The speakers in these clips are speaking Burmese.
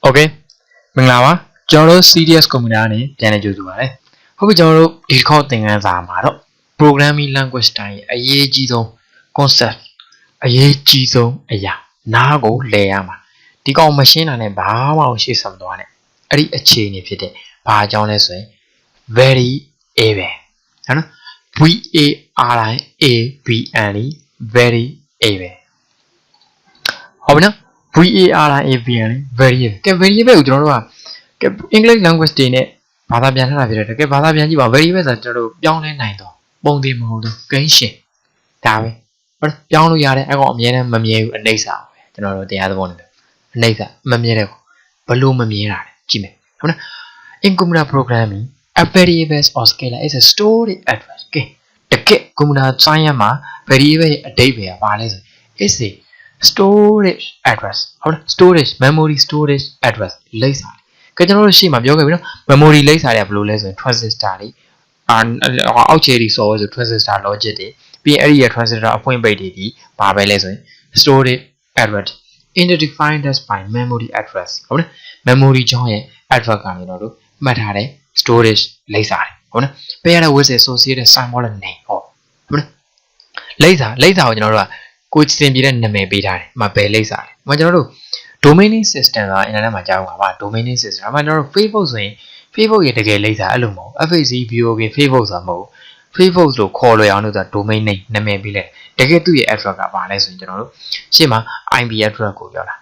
Okay မင်္ဂလာပါကျွန်တော်တို့ Sirius Computer နဲ့ပြန်လည်ကြိုဆိုပါရစေဟုတ်ပြီကျွန်တော်တို့ဒီတစ်ခေါက်သင်ခန်းစာမှာတော့ programming language တိုင်းရဲ့အရေးကြီးဆုံး concept အရေးကြီးဆုံးအရာနားကိုလဲရမှာဒီကောင်မရှင်းတာနဲ့ဘာမှမရှေ့ဆက်မသွားနဲ့အဲ့ဒီအခြေအနေဖြစ်တဲ့ဘာအကြောင်းလဲဆိုရင် variable နော် variableဟုတ်ပြီနော် variable variable ကဲ variable ကိုကျွန်တော်တို့က English language တွေနဲ့ဘာသာပြန်ထားတာဖြစ်တယ်ကဲဘာသာပြန်ကြည့်ပါ variable ဆိုကျွန်တော်တို့ပြောင်းလဲနိုင်တော့ပုံသေးမဟုတ်တော့ဂိမ်းရှင်ဒါပဲပြောင်းလို့ရတယ်အဲ့ကောင်အမြဲတမ်းမမြဲဘူးအနှိမ့်စာပဲကျွန်တော်တို့တရားသဘောနေတယ်အနှိမ့်စာမမြဲတဲ့ကောင်ဘလို့မမြဲတာလဲကြည့်မယ်ဟုတ်နော် in computer programming a variable or scalar is a stored address ကဲတကယ် computer science မှာ variable ရဲ့အဓိပ္ပာယ်ကဘာလဲဆို is a storage address ဟုတ်လား storage memory storage address လိပ်စာကဲကျွန်တော်တို့ရှေ့မှာပြောခဲ့ပြီနော် memory လိပ်စာတွေကဘယ်လိုလဲဆိုရင် transistor တွေအောက်ခြေတွေဆိုဆို transistor logic တွေပြီးရင်အဲ့ဒီရဲ့ transistor အဖွင့်ပိတ်တွေဒီဘာပဲလဲဆိုရင် storage address identified as by memory address ဟုတ်လား memory ကြောင်းရဲ့ address ကနေတော့တို့မှတ်ထားတဲ့ storage လိပ်စာတွေဟုတ်လား pair with associated symbolic name ဟုတ်လားလိပ်စာကိုကျွန်တော်တို့ကကိုစင်ပြတဲ့နာမည်ပေးထားတယ်။မဘယ်လိပ်စာလဲ။ကျွန်တော်တို့ domaining system ကအင်တာနက်မှာကြားအောင်ပါ domaining system အမှကျွန်တော်တို့ Facebook ဆိုရင် Facebook ရဲ့တကယ်လိပ်စာအဲ့လိုမဟုတ် FAC BOK Facebook ဆိုတာမဟုတ် Facebook လို့ခေါ်လွယ်အောင်လို့ဆိုတာ domain name နာမည်ပေးလိုက်တကယ်သူ့ရဲ့ address ကပါလဲဆိုရင်ကျွန်တော်တို့ရှေ့မှာ IP address ကိုပြောတာ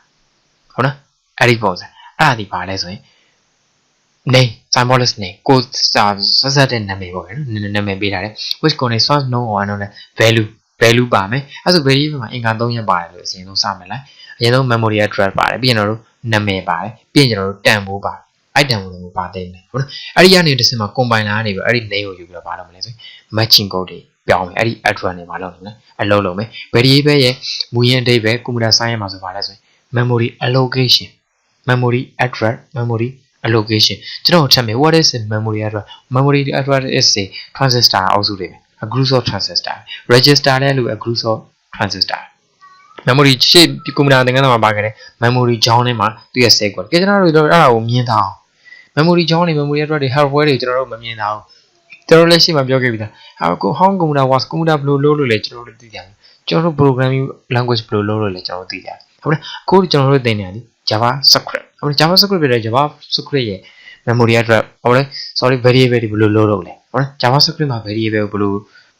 ဟုတ်နော်အဲ့ဒီပုံစံအဲ့ဒါဒီပါလဲဆိုရင် name symbolic name ကိုဆက်တဲ့နာမည်ပေါ့နော်နာမည်ပေးထားတယ် which contains no or unknown value ပါမယ်အဲ့ဆို variable မှာအင်္ဂါ3ရက်ပါတယ်လို့အရင်ဆုံးစမယ်လိုက်အရင်ဆုံး memory address ပါတယ်ပြီးရင်တော့နာမည်ပါတယ်ပြီးရင်ကျွန်တော်တို့တန်ဖိုးပါတယ်အဲ့တန်ဖိုးလည်းပါတဲ့နေဟုတ်နော်အဲ့ဒီကနေတစ်စင်မှာ compiler ကနေပြီးအဲ့ဒီ name ကိုယူပြီးတော့ပါတော့မလဲဆိုရင် matching code တွေပြောင်းမယ်အဲ့ဒီ address တွေမှာလုပ်နေတယ်အလုပ်လုပ်မယ် variable ရဲ့မူရင်းအဓိပ္ပာယ် computer science မှာဆိုပါလဲဆိုရင် memory allocation memory address memory allocation ကျွန်တော်ထပ်မယ် what is a memory address memory address is a transistor အောက်စုတွေa group of transistor register လဲလို့ a group of transistor memory ရှေ့ဒီကွန်ပျူတာသင်ခန်းစာမှာပါခဲ့တယ် memory ကြောင်းထဲမှာသူ့ရဲ့ set ကိုကြည့်ကျွန်တော်တို့အဲ့ဒါကိုမြင်တာအောင် memory ကြောင်းတွေ memory address တွေ hardware တွေကျွန်တော်တို့မမြင်တာအောင်ကျွန်တော်လည်းရှေ့မှာပြောခဲ့ပြီလားhome computer was computer ဘယ်လိုလုပ်လို့လဲကျွန်တော်တို့သိကြတယ်ကျွန်တော်တို့ programming language ဘယ်လိုလုပ်လို့လဲကျွန်တော်တို့သိကြတယ်ဟုတ်လားအခုကျွန်တော်တို့သင်နေရတယ် JavaScript ဟုတ်လား JavaScript ပြတဲ့ JavaScript ရဲ့ memory address ဟုတ်လား sorry variable တွေဘယ်လိုလုပ်လို့လဲဟုတ်လား JavaScript မှာ variable ကိုဘယ်လို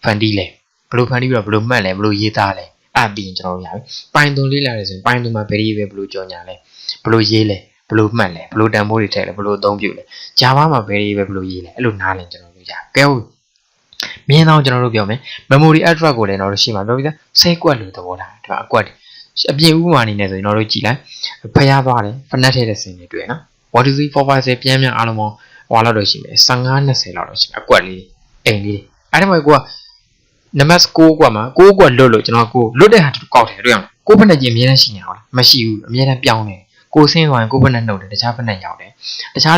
ဖန်တီးလဲဘယ်လိုဖန်တီးပြီးတော့ဘယ်လိုမှတ်လဲဘယ်လိုရေးသားလဲအဲ့ပြီးရင်ကျွန်တော်တို့ရပြီ Python လေးလာတယ်ဆိုရင် Python မှာ variable ဘယ်လိုကြော်ညာလဲဘယ်လိုရေးလဲဘယ်လိုမှတ်လဲဘယ်လိုတန်ဖိုးတွေထည့်လဲဘယ်လိုအသုံးပြုလဲ Java မှာ variable ဘယ်လိုရေးလဲအဲ့လိုနားလည်ကျွန်တော်တို့ရကဲဟုတ်မြင်အောင်ကျွန်တော်တို့ပြောမယ် memory address ကိုလည်းကျွန်တော်တို့ရှင်းမှာပြောပြီးသားဆဲကွက်လို့သဘောထားတယ်ဒီမှာအကွက်အပြင်ဥပမာအနေနဲ့ဆိုရင်ကျွန်တော်တို့ကြည့်လိုက်ဖျားသွားတယ်ဖနက်ထည့်တဲ့စင်တွေတွေ့နော် 1 2 3 4 5 6ပြန်ပြန်အားလုံးပေါင်းဟွာလောက်တော့ရှိမယ်15 20လောက်တော့ရှိမယ်အကွက်လေးအိမ်လေးအဲ့ဒီမှာကိုကနံပါတ်6ကွက်မှာ6ကွက်လွတ်လို့ကျွန်တော်ကိုလွတ်တဲ့ဟာကောက်တယ်တွေ့ရမလားကိုဖက်နဲ့ကြီးအများနဲ့ရှိနေအောင်လားမရှိဘူးအများနဲ့ပြောင်းတယ်ကိုဆင်းသွားရင်ကိုဖက်နဲ့နှုတ်တယ်တခြားဖက်နဲ့ရောက်တယ်တခြား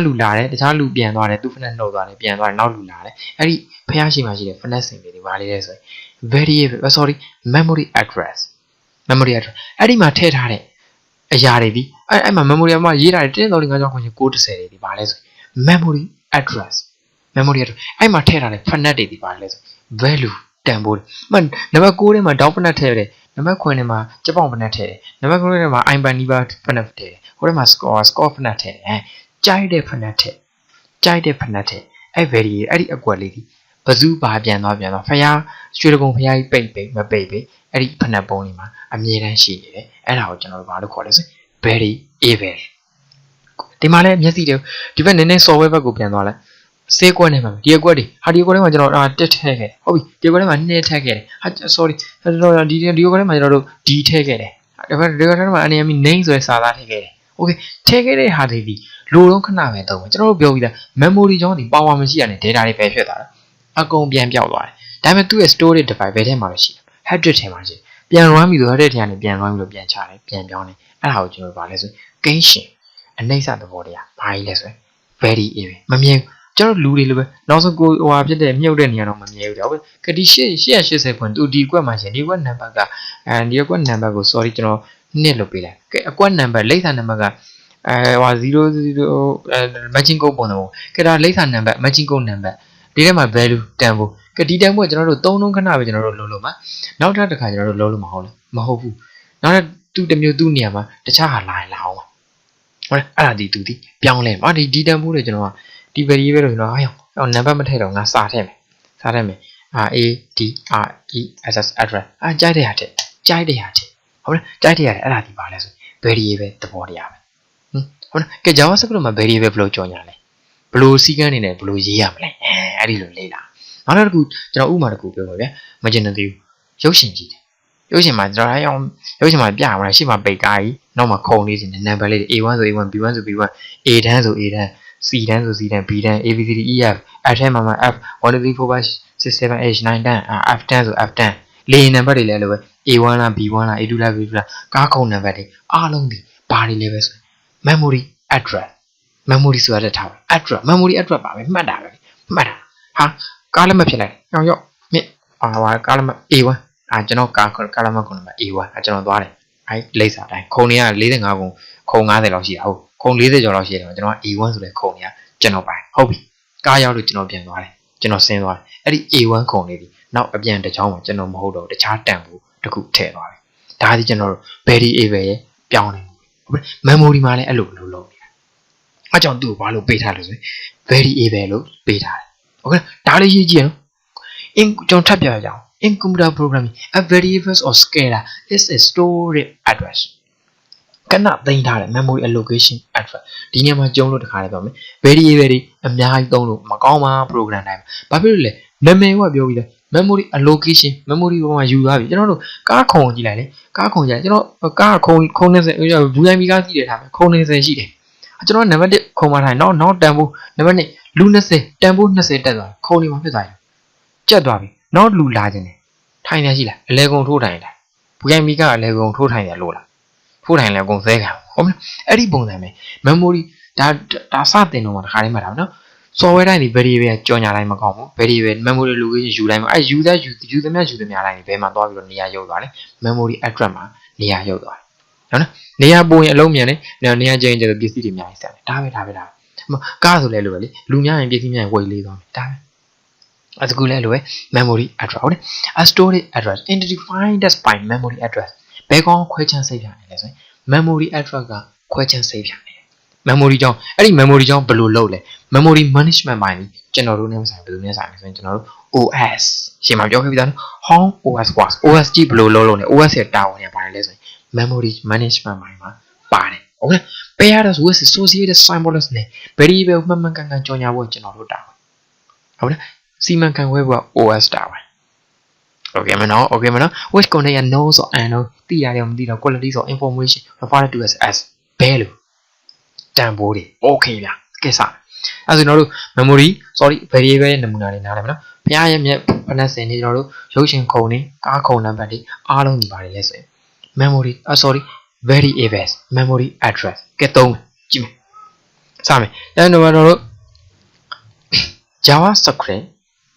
လူလာတယ်တခြားလူပြန်သွားတယ်သူ့ဖက်နဲ့နှုတ်သွားတယ်ပြန်သွားတယ်နောက်လူလာတယ်အဲ့ဒီဖျားရှိမှရှိတဲ့ဖက်နဲ့စင်တွေဘာလေးလဲဆိုရင် variable memory address အဲ့ဒီမှာထည့်ထားတဲ့အရာတွေဒီအဲ့မှာ memory မှာရေးထားတယ်1 3 5 6 9 10တွေဒီဘာလဲဆို memory address အဲ့မှာထည့်ထားတဲ့ဖက်နက်တွေဒီပါလဲဆို value တန်ဖိုးမှနံပါတ်6ထဲမှာ down ဖက်နက်ထည့်တယ်နံပါတ်9ထဲမှာကြက်ပေါင်ဖက်နက်ထည့်တယ်နံပါတ်9ထဲမှာ ipan နီးပါးဖက်နက်ထည့်တယ်ဟိုထဲမှာ score ဖက်နက်ထည့်တယ်ကြိုက်တဲ့ဖက်နက်ထည့်အဲ့ value အဲ့ဒီအကွက်လေးဒီဘဇူးပါပြန်သွားဖျားရွှေတကုံဖျားကြီးပိတ်မပိတ်အဲ့ဒီဖက်နက်ပုံးလေးမှာအမြဲတမ်းရှိနေတယ်အဲ့ဒါကိုကျွန်တော်တို့ဘာလို့ခေါ်လဲဆို variable ဒီမှာလည်းမျက်စိတွေဒီဘက်နည်းနည်း software ဘက်ကိုပြန်သွားလိုက်ဆေးကွက်နဲ့မှာဒီအကွက်တွေဒီအကွက်ထဲမှာကျွန်တော်တက်ထည့်ခဲ့ဟုတ်ပြီဒီအကွက်ထဲမှာ2ထည့်ခဲ့တယ်sorry ဒီအကွက်ထဲမှာကျွန်တော်တို့ D ထည့်ခဲ့တယ်ဒီအကွက်ထဲမှာအနေနဲ့ name ဆိုတဲ့စာသားထည့်ခဲ့တယ် okay ထည့်ခဲ့တဲ့ဟာတွေဒီလိုတော့ခဏပဲတော့ကျွန်တော်တို့ပြောပြီးသား memory ကြောင်းဒီ power မရှိရနဲ့ data တွေပဲဖြစ်သွားတာအကုန်ပြန်ပြောက်သွားတယ်ဒါပေမဲ့သူ့ရဲ့ storage device ဘယ်ထဲမှာလဲရှိတယ် hard disk ထဲမှာရှိတယ်ပြန် run ပြီးတော့ hard disk ထဲကနေပြန် run ပြီးတော့ပြန်ချတယ်ပြန်ပြောင်းတယ်အဲ့ဒါကိုကျွန်တော်ဗာလဲဆိုဂိမ်းရှင်အနှိမ့်စသဘောတရားဘာကြီးလဲဆိုရင် variable မမြင်ကျွန်တော်လူတွေလိုပဲနောက်ဆုံးကိုဟိုဟာဖြစ်တဲ့မြုပ်တဲ့နေရာတော့မမြဲဘူးတော့ကတိ880ခွန်းသူဒီကွက်မှာရှင်ဒီကွက်နံပါတ်ကဒီကွက်နံပါတ်ကို sorry ကျွန်တော် နှစ်လို့ပေးလိုက်ကဲအကွက်နံပါတ်လိပ်စာနံပါတ်ကဟို00 matching code ပုံစံပေါ့ကဲဒါလိပ်စာနံပါတ် matching code နံပါတ်ဒီထဲမှာ value တန်ဖို့ကဲဒီတန်ဖို့ကျွန်တော်တို့3လုံးခဏပဲကျွန်တော်တို့လုံးမှာနောက်ထပ်တစ်ခါကျွန်တော်တို့လုံးလို့မဟုတ်လားမဟုတ်ဘူးနောက်ထပ်သူ့တစ်မျိုးသူ့နေရာမှာတခြားဟာလာရင်လာအောင်ပါဟုတ်လားအဲ့ဒါဒီသူဒီပြောင်းလဲပါဒီတန်ဖို့တွေကျွန်တော်ကဒီ variable လို့ကျွန်တော်ဟောနံပါတ်မထည့်တော့ငါစာထည့်မယ်A D R E S S address ကြိုက်တဲ့ဟာထည့်ကြိုက်တဲ့ဟာထည့်ဟုတ်လားကြိုက်တဲ့ဟာအဲ့ဒါဒီပါလဲဆို variable သဘောတရားပဲဟုတ်လားကဲ JavaScript မှာ variable ဘယ်လိုကြော်ညာလဲဘယ်လိုစီးကန်းနေလဲဘယ်လိုရေးရမလဲအဲ့ဒီလိုလေ့လာနောက်တစ်ခုကျွန်တော်ဥပမာတစ်ခုပြောပါဗျာမကျင်တဲ့သေးဘူးရုပ်ရှင်ကြည့်တယ်ရုပ်ရှင်မှာကျွန်တော်ရုပ်ရှင်မှာပြရမှာရှေ့မှာပိတ်ကားကြီးနောက်မှာခုံလေးစီနံပါတ်လေး A1 ဆို A1 B1 ဆို B1 A တန်းဆို A တန်း C တန်းဆို C တန်း B တန်း A B C D E F အဲ့ထဲမှာ F 1 2 3 4 5 6 7 8 9 10 F တန်းဆို F တန်းလေနံပါတ်တွေလည်းလိုပဲ A1 လား B1 လား A2 လား B2 လားကားခုံနံပါတ်တွေအားလုံးဒီဘာတွေလဲပဲဆို memory address memory ဆိုရတဲ့ထားပါ address memory address ပါပဲမှတ်တာပဲမှတ်တာဟာကားလည်းမဖြစ်လိုက်ရောမြစ်ကားလည်း A1 ကျွန်တော်ကားလည်းမခုံနံပါတ် A1 ကျွန်တော်သွားတယ်လိပ်စာတိုင်းခုံတွေက45ခုခုံ90လောက်ရှိတာဟုတ်ခုံ40ကျော်လောက်ရှိတယ်ကျွန်တော်က A1 ဆိုတဲ့ခုံတွေကကျွန်တော်ပိုင်ဟုတ်ပြီကားရောက်လို့ကျွန်တော်ပြန်သွားတယ်ကျွန်တော်ဆင်းသွားတယ်အဲ့ဒီ A1 ခုံလေးဒီနောက်အပြန်တစ်ချောင်းမှာကျွန်တော်မဟုတ်တော့တခြားတန်ဖို့တစ်ခုထည့်သွားတယ်ဒါဒီကျွန်တော်တို့ variable ရဲ့ပြောင်းနေဟုတ်ပြီ memory မှာလည်းအဲ့လိုလုပ်နေတာအဲ့ကြောင့်သူ့ကိုဘာလို့ပေးထားလဲဆိုရင် variable လို့ပေးထားတယ်ဟုတ်ကဲ့ဒါလေးရေးကြည့်ရအောင်ကျွန်တော်ထပ်ပြကြအောင်In computer programming, a variable or scalar is a stored address. ကနသိမ်းထားတဲ့ memory allocation address ဒီနေရာမှာကျုံလို့တခါလေးပြောမယ် variable တွေအများကြီးသုံးလို့မကောင်းပါ program တိုင်းဘာဖြစ်လို့လဲနာမည်ကပြောပြီးလဲ memory allocation memory ပေါ်မှာယူသွားပြီကျွန်တော်တို့ကားခုံကြည့်လိုက်လေကားခုံကြည့်ကျွန်တော်ကားခုံ20 VIP ကားကြည့်တယ်ထားမယ်ခုံ20ရှိတယ်ကျွန်တော်နံပါတ်1ခုံမှာထိုင်နောက်တန်ဖို့နံပါတ်2လူ20တန်ဖို့20တက်သွားခုံနေမှာဖြစ်သွားတယ်ကျက်သွားပြီနောက်လူလာခြင်းတယ်ထိုင်နေရှိလားအလဲကုံထိုးထိုင်တယ်ဘူရိုင်မီကအလဲကုံထိုးထိုင်တယ်လို့လားထိုးထိုင်လဲကုံသဲခံဟုတ်မလားအဲ့ဒီပုံစံပဲ memory ဒါစတင်တော့တခါလေးမှတ်တာနော် software တိုင်းဒီ variable ကကြော်ညာတိုင်းမကောင်းဘူး variable memory location ယူတိုင်းမှာအဲ့ယူသမျှယူသမျှတိုင်းဘယ်မှာသွားပြီးတော့နေရာရုပ်သွားလဲ memory address မှာနေရာရုပ်သွားတယ်ဟုတ်နော်နေရာပုံရင်အလုံးမြန်နေနေရာကျရင်ကျတော့ပစ္စည်းတွေအများကြီးဆက်တယ်ဒါပဲကားဆိုလဲလို့ပဲလေလူများရင်ပစ္စည်းများရင်ဝေလေးသွားမယ်ဒါပဲအဲ့ဒါကူလဲလို့ပဲ memory address ဟုတ်တယ် a storage address identified as by memory address ဘယ်ကောင်ခွဲခြမ်းစိတ်ပြနေလဲဆိုရင် memory address ကခွဲခြမ်းစိတ်ပြနေတယ် memory ကြောင့်အဲ့ဒီ memory ကြောင့်ဘယ်လိုလုပ်လဲ memory management ပိုင်းကျွန်တော်တို့နဲ့ဆိုင်ဘယ်လိုနဲ့ဆိုင်လဲဆိုရင်ကျွန်တော်တို့ OS ရှင်းမှာပြောခဲ့ပြီးသားနော် home OS was OS ကြီးဘယ်လိုလုပ်လဲ OS ရဲ့တာဝန်ရပါတယ်လဲဆိုရင် memory management ပိုင်းမှာပါတယ်ဟုတ်လား pairs with associated symbols နဲ့ variable မှန်ကန်ကြော်ညာဖို့ကျွန်တော်တို့တာဟုတ်လားစီမံခန့်ခွဲဖို့ OS တာပဲ Okay မနော် which contain knows or unknown သိရတယ်မသိတော့ quality or information referred to as ဘယ်လိုတန်ဖိုးတွေ Okay ဗျာကိစ္စအဲ့ဆိုကျွန်တော်တို့ memory variable ရဲ့နမူနာတွေနားလည်မနော်ဘုရားရဲ့မြက်ဖနက်စင်တွေကျွန်တော်တို့ရုပ်ရှင်ခုံတွေကားခုံနံပါတ်တွေအားလုံးဒီပါတယ်လဲဆိုရင် memory variables memory address ကဲသုံးကြည့်မယ်စမယ်အဲ့တော့ကျွန်တော်တို့ JavaScript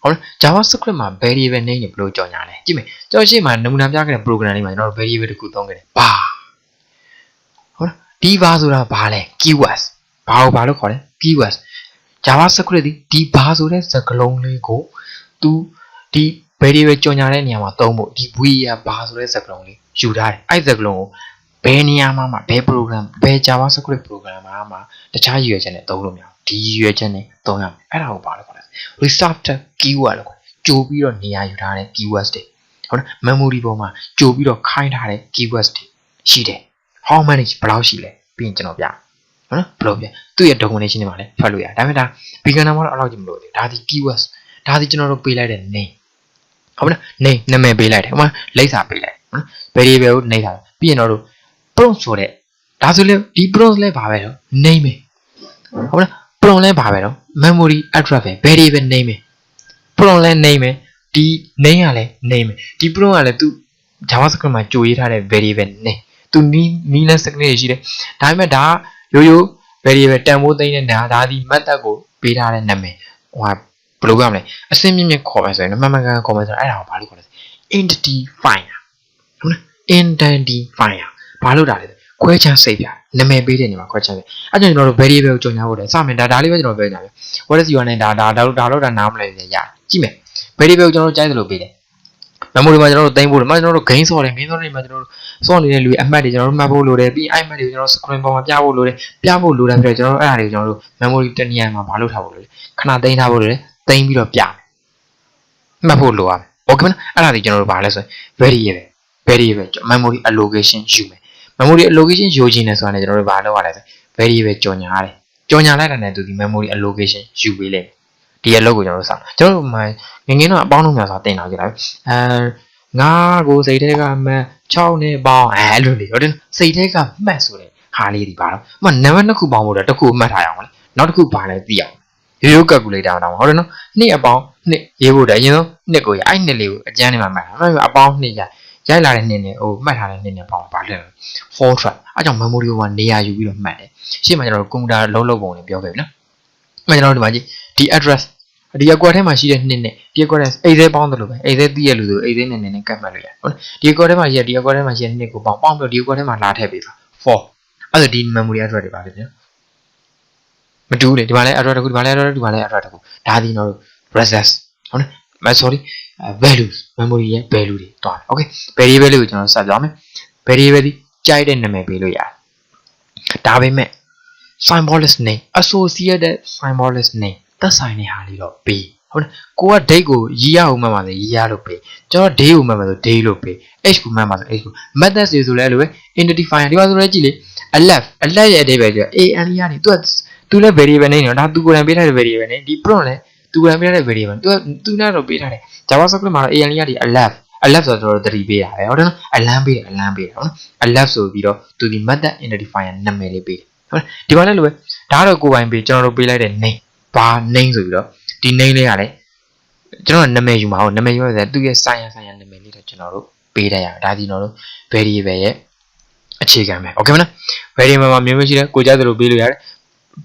ဟုတ်လား JavaScript မှာ variable name တွေဘယ်လိုကြော်ညာလဲကြည့်မယ်ကျွန်တော်ရှေ့မှာနမူနာပြခဲ့တဲ့ program လေးမှာကျွန်တော်တို့ variable တစ်ခုသုံးခဲ့တယ်ဘာဟုတ်လားဒီဘာဆိုတာဘာလဲ keywords ဘာလို့ခေါ်လဲ keywords JavaScript ဒီဘာဆိုတဲ့စကားလုံးလေးကိုသူဒီ variable ကြော်ညာတဲ့နေရာမှာသုံးဖို့ဒီ var ဘာဆိုတဲ့စကားလုံးလေးယူထားတယ်အဲ့စကားလုံးကိုဘယ်နေရာမှာဘယ် program ဘယ် JavaScript program မှာတခြားရည်ရွယ်ချက်နဲ့သုံးလို့မရဘူးဒီရည်ရွယ်ချက်နဲ့သုံးရမယ်အဲ့ဒါကိုဘာလို့ခေါ်လဲ reserved keyword လို့ခေါ်တယ်ကြိုပြီးတော့နေရာယူထားတဲ့ keywords တွေဟုတ်လား memory ပေါ်မှာကြိုပြီးတော့ခိုင်းထားတဲ့ keywords တွေရှိတယ် how many ဘယ်လောက်ရှိလဲပြီးရင်ကျွန်တော်ပြဟုတ်နော်ဘယ်လိုပြသူ့ရဲ့ documentation တွေမှာလည်းဖတ်လို့ရတယ်ဒါပေမဲ့ဒါ beginner မှာတော့အဲ့လောက်ကြီးမလို့သေးဒါဒီ keywords ဒါဒီကျွန်တော်တို့ပေးလိုက်တဲ့ name ဟုတ်မလား name နာမည်ပေးလိုက်တယ်ဟိုမှာလိပ်စာပေးလိုက်ဟုတ်နော် variable ကို name ထားတယ်ပြီးရင်တော့ prompt ဆိုတဲ့ဒါဆိုလေဒီ prompt လဲပါပဲတော့ name ပဲဟုတ်လား prompt လဲပါပဲတော့ memory address ပဲ variable name ပဲ prompt လဲ name ပဲဒီ name ကလည်း name ပဲဒီ prompt ကလည်းသူ JavaScript မှာကြိုရေးထားတဲ့ variable name သူနီးလန်း script တွေရှိတယ်ဒါပေမဲ့ဒါကရိုး variable တန်ဖိုးသိမ်းတဲ့ဒါဒီ method ကိုပေးထားတဲ့နာမည်ဟိုဘယ်လိုပြောမလဲအစင်းမြင့်ခေါ်မယ်ဆိုရင်မှန်ကန်ခေါ်မယ်ဆိုရင်အဲ့ဒါကိုဘာလို့ခေါ်လဲ entity finder ဟုတ်လား entity finder ဘာလို့တာလဲခွဲချမ်းစိတ်ပြနာမည်ပေးတဲ့နေမှာခွဲချမ်းစိတ်အဲ့ကြောင့်ကျွန်တော်တို့ variable ကိုကြော်ညာဖို့တယ်စမယ်ဒါလေးပဲကျွန်တော်ပြောနေတာပဲ what is your name ဒါနားမလဲရကြည့်မယ် variable ကိုကျွန်တော်တို့ကြိုက်သလိုပေးတယ် memory မှာကျွန်တော်တို့သိမ်းဖို့တယ်မှာကျွန်တော်တို့ gain ဆော့တယ် gain ဆော့နေမှာကျွန်တော်တို့ဆော့နေတဲ့လူရဲ့အမှတ်တွေကျွန်တော်တို့မှတ်ဖို့လိုတယ်ပြီးအဲ့အမှတ်တွေကိုကျွန်တော် screen ပေါ်မှာပြဖို့လိုတယ်ပြဖို့လိုတယ်ပြီးတော့ကျွန်တော်တို့အဲ့ဒါတွေကိုကျွန်တော်တို့ memory တနည်းအားမှာမလုပ်ထားဖို့လိုတယ်ခဏသိမ်းထားဖို့လိုတယ်သိမ်းပြီးတော့ပြမယ်မှတ်ဖို့လိုရမယ် okay မလားအဲ့ဒါတွေကျွန်တော်တို့ဗာလဲဆိုရင် variable memory allocation ယူမယ် memory allocation ယူခြင်းနဲ့ဆိုတာနဲ့ကျွန်တော်တို့ဗာလောက်ရလဲဆို variable ကြော်ညာရတယ်ကြော်ညာလိုက်တာနဲ့သူဒီ memory allocation ယူပေးလိုက်ဒီအလုပ်ကိုကျွန်တော်တို့စကျွန်တော်တို့မှငငင်းတော့အပေါင်းလုံးများစွာတင်လာကြတာငါကိုစိတ်ထဲကမှတ်6နဲ့ပေါင်းအဲ့လိုလေဟုတ်တယ်စိတ်ထဲကမှတ်ဆိုတဲ့ဟာလေးတွေပါတော့မနံပါတ်2ခုပေါင်းဖို့တော့တစ်ခုမှတ်ထားရအောင်လေနောက်တစ်ခုပါလဲသိအောင်ရိုးရိုး calculator တောင်းဟုတ်တယ်နော်2အပေါင်း2ရေးဖို့တယ်အရင်ဆုံး2ကိုရအဲ့2လေးကိုအကျန်းနေမှာမှတ်တာအပေါင်း2ရိုက်လာတဲ့2နဲ့ဟိုမှတ်ထားတဲ့2နဲ့ပေါင်းပါလဲ4 track အဲ့ကြောင့် memory ကိုနေရာယူပြီးတော့မှတ်တယ်ရှေ့မှာကျွန်တော်တို့ computer လုံးပုံတွေပြောခဲ့ပြီနော်အဲ့ကျွန်တော်တို့ဒီမှာကြည့်ဒီ address ဒီအကွက်ထဲမှာရှိတဲ့2နဲ့ဒီအကွက်ထဲအိတ်သေးပေါင်းတယ်လို့ပဲအိတ်သေးသိရလို့ဆိုအိတ်သေးနဲ့ကတ်မှတ်လို့ရဟုတ်ဒီအကွက်ထဲမှာရှိတဲ့ဒီအကွက်ထဲမှာရှိတဲ့2ကိုပေါင်းပြီးဒီအကွက်ထဲမှာလာထည့်ပေးပါ4အဲ့ဒါဒီ memory address တွေပါဖြစ်တယ်မတူလေဒီမှာလဲ address တစ်ခုဒီမှာလဲ address ဒီမှာလဲ address တစ်ခုဒါဒီတော့ process ဟုတ်နော် sorry values memory ရဲ့ value တွေတွားတယ် okay variable ကိုကျွန်တော်ဆက်ပြောမယ် variable ဒီကြိုက်တဲ့နာမည်ပေးလို့ရတယ်ဒါပေမဲ့ symbolic name associated symbolic name သက်ဆိုင်တဲ့ဟာလေးတော့ပေးဟုတ်တယ်ကိုက date ကိုရီးရအောင်မှတ်ပါစေရီးရလို့ပေးကျွန်တော် day ကိုမှတ်ပါဆို day လို့ပေး h ကိုမှတ်ပါဆို h ကို methods တွေဆိုလဲအဲ့လိုပဲ identifier ဒီမှာဆိုလဲကြည့်လေ alef ရဲ့အဓိပ္ပာယ်ကျ an ရနေသူလည်း variable name နော်ဒါသူကိုယ်တိုင်ပေးထားတဲ့ variable name ဒီ prompt လည်းသူကိုယ်တိုင်ပေးထားတဲ့ variable သူနဲ့တော့ပေးထားတယ် JavaScript မှာတော့ an ရနေ alef ဆိုတော့သတိပေးတာပဲဟုတ်တယ်နော်အလန်းပေးတယ်ဟုတ်နော် alef ဆိုပြီးတော့သူဒီ method identifier နာမည်လေးပေးတယ်ဟုတ်ဒီမှာလည်းလိုပဲဒါတော့ကိုယ်ပိုင်ပေးကျွန်တော်တို့ပေးလိုက်တဲ့ name ဘာ name ဆိုပြီးတော့ဒီ name လေးကလည်းကျွန်တော်နာမည်ယူမှာဟုတ်နာမည်ယူရတဲ့သူရဲ့ ဆိုင်ရာနာမည်လေးတော့ကျွန်တော်တို့ပေးလိုက်ရဒါဒီကျွန်တော်တို့ variable ရဲ့အခြေခံပဲ okay မလား variable မှာမျိုးရှိတယ်ကိုကြသလိုပေးလို့ရတယ်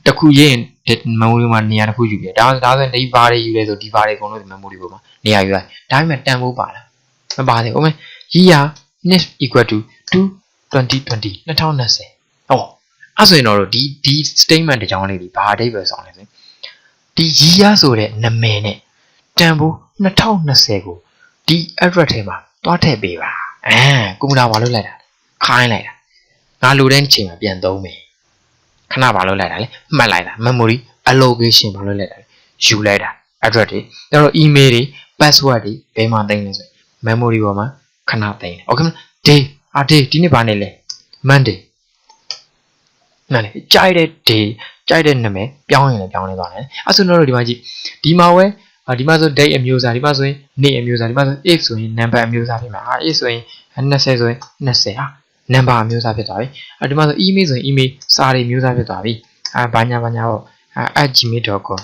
တခုရေးရင် memory မှာနေရာတစ်ခုယူပြဒါဆိုဒီဘာတွေယူလဲဆိုဒီဘာတွေအကုန်လုံးဒီ memory ပေါ်မှာနေရာယူရတယ်ဒါပေမဲ့တန်ဖိုးပါလားမပါသေးဘူးဟုတ်မယ် year is equal to 2020 2020ဟုတ်အဲ့ဆိုရင်တော့ဒီ statement တစ်ကြောင်းလေးဒီဘာအဓိပ္ပာယ်ဆောင်လဲဆိုဒီ year ဆိုတဲ့နာမည်နဲ့တန်ဖိုး2020ကိုဒီ address ထဲမှာတွားထည့်ပေးပါကွန်ပျူတာဘာလုပ်လိုက်တာခိုင်းလိုက်တာငါလိုတဲ့အချိန်မှာပြန်သုံးမယ်ခဏဘာလုပ်လိုက်တာလဲမှတ်လိုက်တာ memory allocation ဘာလုပ်လိုက်တာလဲယူလိုက်တာ address တွေကျွန်တော် email တွေ password တွေဘယ်မှာသိမ်းလဲဆို memory ပေါ်မှာခဏသိမ်းတယ် okay မလား day ဒီနေ့ဘာနေလဲ monday နားလေကြိုက်တဲ့ day ကြိုက်တဲ့နာမည်ပြောင်းရင်လည်းပြောင်းလဲသွားတယ်အဲ့ဆိုတော့ဒီမှာကြည့်ဒီမှာဝဲဒီမှာဆို date အမျိုးအစားဒီမှာဆိုရင်နေ့အမျိုးအစားဒီမှာဆို if ဆိုရင် number အမျိုးအစားဖြစ်မှာif ဆိုရင်20ဆိုရင်20number အမျိုးအစားဖြစ်သွားပြီဒီမှာဆို email ဆိုရင် email စာတွေအမျိုးအစားဖြစ်သွားပြီဘာညာပေါ့@gmail.com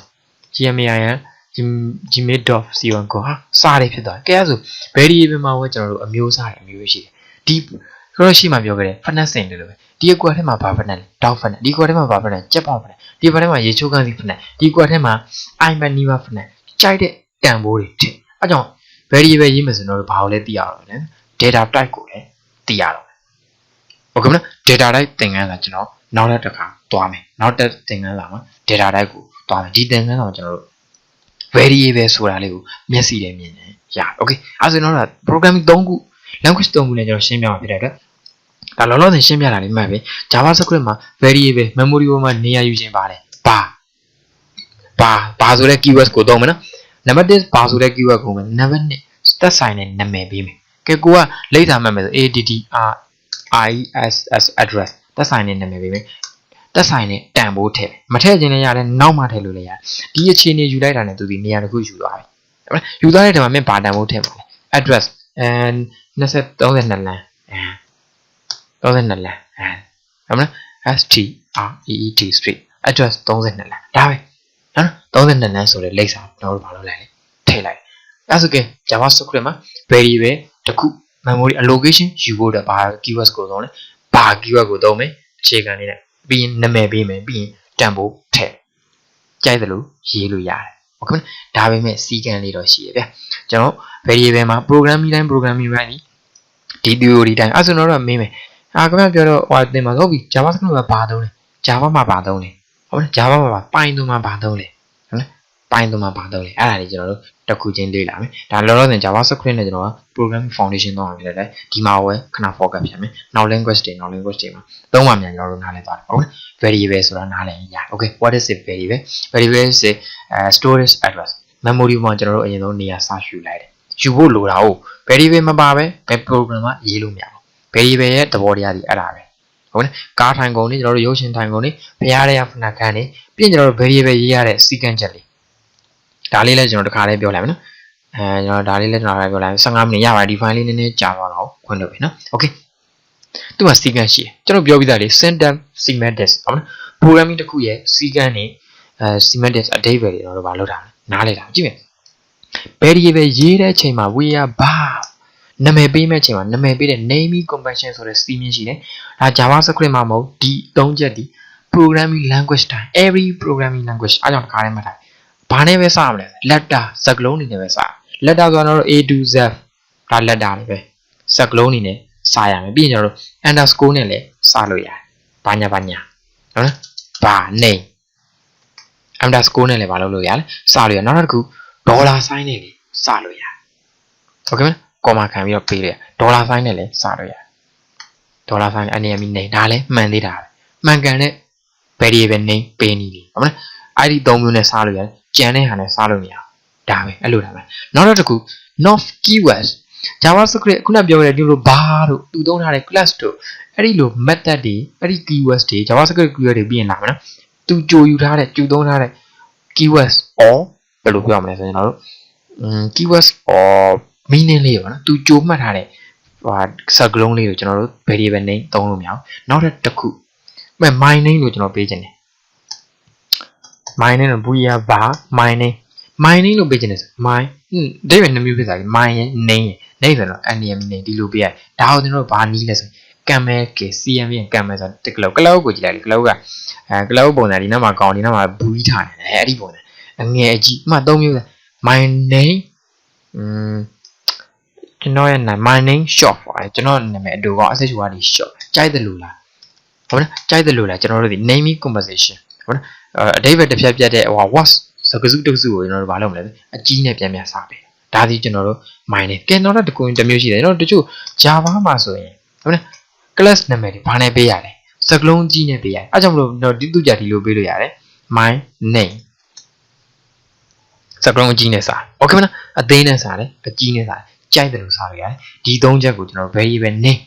gmail.com ကိုစာတွေဖြစ်သွားကဲအဲ့ဆို variable မှာဝဲကျွန်တော်တို့အမျိုးအစားတွေအမျိုးရှိတယ်ဒီကတော့ရှိမှပြောခဲ့တယ် fitness စင်တယ်လို့ပဲဒီအကွက်ထဲမှာဘာ fitness လဲ dog fitness ဒီအကွက်ထဲမှာဘာ fitness ကြက်ပေါက် fitness ဒီအကွက်ထဲမှာရေချိုးကန်းစီ fitness ဒီအကွက်ထဲမှာ iman niva fitness ကြိုက်တဲ့တန်ဖိုးတွေထည့်အဲကြောင့် variable ရေးမယ်ဆိုတော့ဘာလို့လဲသိရအောင်လဲ data type ကိုလည်းသိရတော့ဟုတ်ကဲ့မလား data type သင်ခန်းစာကျွန်တော်နောက်တစ်ခါသွားမယ်နောက်တစ်သင်ခန်းစာမှာ data type ကိုသွားမယ်ဒီသင်ခန်းစာကိုကျွန်တော်တို့ variable ဆိုတာလေးကိုမျက်စိနဲ့မြင်နေရโอเคအဲဆိုတော့ programming 3ခု language 3ခုနဲ့ကျွန်တော်ရှင်းပြမှာဖြစ်တဲ့အတွက်ဒါလောလောဆယ်ရှင်းပြတာလေးမှတ်ပဲ JavaScript မှာ variable memory ပေါ်မှာနေရာယူခြင်းပါတယ်ဘာဆိုတဲ့ keyword ကိုသုံးမယ်နော်နံပါတ်1ဘာဆိုတဲ့ keyword ကိုမယ်နံပါတ်2သက်ဆိုင်တဲ့နာမည်ပေးမယ်ကဲကိုကလိပ်စာမှတ်မယ်ဆို address address သက်ဆိုင်တဲ့နာမည်ပေးမယ်သက်ဆိုင်တဲ့တန်ဖိုးထည့်မထည့်ခြင်းလည်းရတယ်နောက်မှထည့်လို့လည်းရတယ်ဒီအခြေအနေယူလိုက်တာနဲ့သူဒီနေရာတစ်ခုယူသွားပြီယူသွားတဲ့ထဲမှာမင်းဘာတန်ဖိုးထည့်မှာလဲ address 32လမ်း32လမ်းဟုတ်မလား street street address 32လမ်းဒါပဲနော်32လမ်းဆိုတဲ့လိပ်စာကျွန်တော်တို့ဘာလုပ်လိုက်လဲထည့်လိုက်အဲဆိုကဲ JavaScript မှာ variable တစ်ခု memory allocation ယူဖို့တော့ဘာ keywords ကိုသုံးလဲဘာ keyword ကိုသုံးမယ်အခြေခံလေးနဲ့ပြီးရင်နာမည်ပေးမယ်ပြီးရင်တန်ဖိုးထည့်ကြိုက်သလိုရေးလို့ရတယ်ဟုတ်ကဲ့ဒါပေမဲ့စီကံလေးတော့ရှိရဗျကျွန်တော် variable မှာ programming တိုင်းဒီ theory တိုင်းအဲဆိုတော့မေးမယ် ခင်ဗျပြောတော့ဟိုတင်ပါဟုတ်ပြီ JavaScript မှာဘာသုံးလဲ Java မှာဘာသုံးလဲဟုတ်လား Java မှာ Python မှာဘာသုံးလဲဟုတ်လား Python မှာဘာသုံးလဲအဲ့ဒါလေးကျွန်တော်တို့တစ်ခုချင်းလေ့လာမယ်ဒါလောလောဆယ် JavaScript နဲ့ကျွန်တော်က Programming Foundation တော့ဖြစ်တယ်ဒီမှာပဲခဏ focus ဖြစ်မယ်နောက် language တွေသုံးပါမြန်ကျွန်တော်တို့နားလည်သွားတယ်ဟုတ်လား variable ဆိုတာနားလည်ရင်ရ Okay what is a variable variable is a storage address memory မှာကျွန်တော်တို့အရင်ဆုံးနေရာစယူလိုက်တယ်ယူဖို့လိုတာဟုတ် variable မပါပဲဘယ် program မှာရေးလို့မရဘူး variable ရဲ့သဘောတရားဒီအဲ့ဒါပဲဟုတ်လားကားထိုင်ကုန်နေကျွန်တော်တို့ရုပ်ရှင်ထိုင်ကုန်နေဖျားတဲ့ဖနာခန်းနေပြီးရင်ကျွန်တော်တို့ variable ရေးရတဲ့ sequence ချက်လေးဒါလေးလည်းကျွန်တော်တစ်ခါလေးပြောလိုက်မယ်နော်ကျွန်တော်ဒါလေးလည်းကျွန်တော်ပြောလိုက်15မိနစ်ရပါတယ်ဒီ file လေးနည်းနည်းကြာသွားတော့ခွင့်လို့ပဲနော် Okay သူက sequence ရှိတယ်ကျွန်တော်ပြောပြသားလေး syntax semantics ဟုတ်လား programming တစ်ခုရဲ့ sequence နဲ့semantics အဓိပ္ပာယ်တွေကျွန်တော်တို့ဘာလုပ်တာလဲနားလေတာကြည့်မယ် variable ရေးတဲ့အချိန်မှာ we are ဘာနာမည်ပေးမဲ့အချိန်မှာနာမည်ပေးတဲ့ naming convention ဆိုတဲ့ စီးမြင်ရှိတယ်ဒါ JavaScript မှာမဟုတ်ဒီ၃ချက်ဒီ programming language တိုင်း every programming language အားကြောင့်တစ်ခါတည်းမှတ်ထားဘာနဲ့ပဲစရမလဲ letter စကားလုံးတွေနဲ့ပဲစ letter ဆိုတော့ A to Z ဒါ letter တွေပဲစကားလုံးတွေနဲ့စရမယ်ပြီးရင်ကျွန်တော်တို့ underscore နဲ့လည်းစလို့ရတယ်ဘာညာဟုတ်လားဘာ name underscore နဲ့လည်းဘာလုပ်လို့ရလဲစလို့ရနောက်တစ်ခု dollar sign နဲ့လည်းစလို့ရတယ် Okay မလား comma ခံပြီးတော့ပေးတယ် dollar sign နဲ့လည်းစလို့ရတယ် dollar sign အနေနဲ့ name ဒါလည်းမှန်သေးတာပဲမှန်ကန်တဲ့ variable name ပေးနေပြီဟုတ်မလားအဲ့ဒီ၃မျိုးနဲ့စလို့ရတယ်ကြံတဲ့ဟာနဲ့စလို့မရဒါပဲအဲ့လိုဒါပဲနောက်တစ်ခု not keywords JavaScript ခုနပြောတဲ့ဒီလိုဘာတို့သူသုံးထားတဲ့ class တို့အဲ့ဒီလို method တွေအဲ့ဒီ keywords တွေ JavaScript keyword တွေပြီးရင်လာမယ်နော်သူကြိုယူထားတဲ့ကြိုသုံးထားတဲ့ keywords or ဘယ်လိုပြောရမလဲဆိုရင်ကျွန်တော်တို့keywords or meaning လေးပေါ့နော်သူကြိုမှတ်ထားတဲ့ဟိုစကားလုံးလေးကိုကျွန်တော်တို့ variable name သုံးလို့မရအောင်နောက်တစ်ခု my name လို့ကျွန်တော်ပေးခြင်းတယ် my name လို့ we are ဘာ my name လို့ပေးခြင်းတယ် my ဒါပဲနှမျိုးဖြစ်သွားပြီ my name နေဆိုတော့ name name ဒီလိုပေးရတယ်ဒါကိုကျွန်တော်တို့ဘာနီးလဲဆိုရင် camel က cm ပြန် camel ဆိုတော့ကလောက်ကိုကြည့်လိုက်လေကလောက်ကကလောက်ပုံစံဒီနောက်မှာကောင်းဒီနောက်မှာဘူးထားတယ်အဲ့ဒီပုံစံအငယ်အကြီးအမှ၃မျိုး my name ကျွန်တော်ရဲ့ my name short ပေါ့ကျွန်တော်နာမည်အတူကောင်အဆက်ချူကနေ short ကြိုက်တယ်လို့လားဟုတ်လားကြိုက်တယ်လို့လားကျွန်တော်တို့ဒီ naming conversation ဟုတ်လားအဓိပ္ပာယ်တစ်ဖြတ်ပြတ်တဲ့ဟို was စကားစုတက္ကစုကိုကျွန်တော်တို့ဘာလုပ်မလဲအကြီးနဲ့ပြန်စားပေးဒါဒီကျွန်တော်တို့ my name ကဲနောက်တစ်ခုတစ်မျိုးရှိတယ်ကျွန်တော်တို့တချို့ Java မှာဆိုရင်ဟုတ်လား class နာမည်တွေဘာနဲ့ပေးရလဲစကားလုံးကြီးနဲ့ပေးရတယ်အဲကြောင့်မလို့တော့ဒီသူကြဒီလိုပေးလို့ရတယ် my name စကားလုံးကြီးနဲ့စား okay မလားအသေးနဲ့စားတယ်အကြီးနဲ့စားကြိုက်တယ်လို့စားလို့ရတယ်ဒီ၃ချက်ကိုကျွန်တော် variable name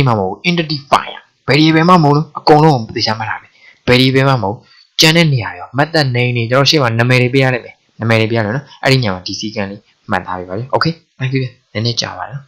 မှာမဟုတ် identifier variable မှာမဟုတ်လို့အကုန်လုံးကိုသိချမှတ်ထားမယ် variable မှာမဟုတ်ကျန်တဲ့နေရာရော method name တွေကျွန်တော်ရှေ့မှာနာမည်တွေပေးရလိမ့်မယ်နာမည်တွေပေးရလို့နော်အဲ့ဒီညမှာဒီ sequence လေးမှတ်ထားပြီပါလေ okay thank you နည်းနည်းကြာပါလား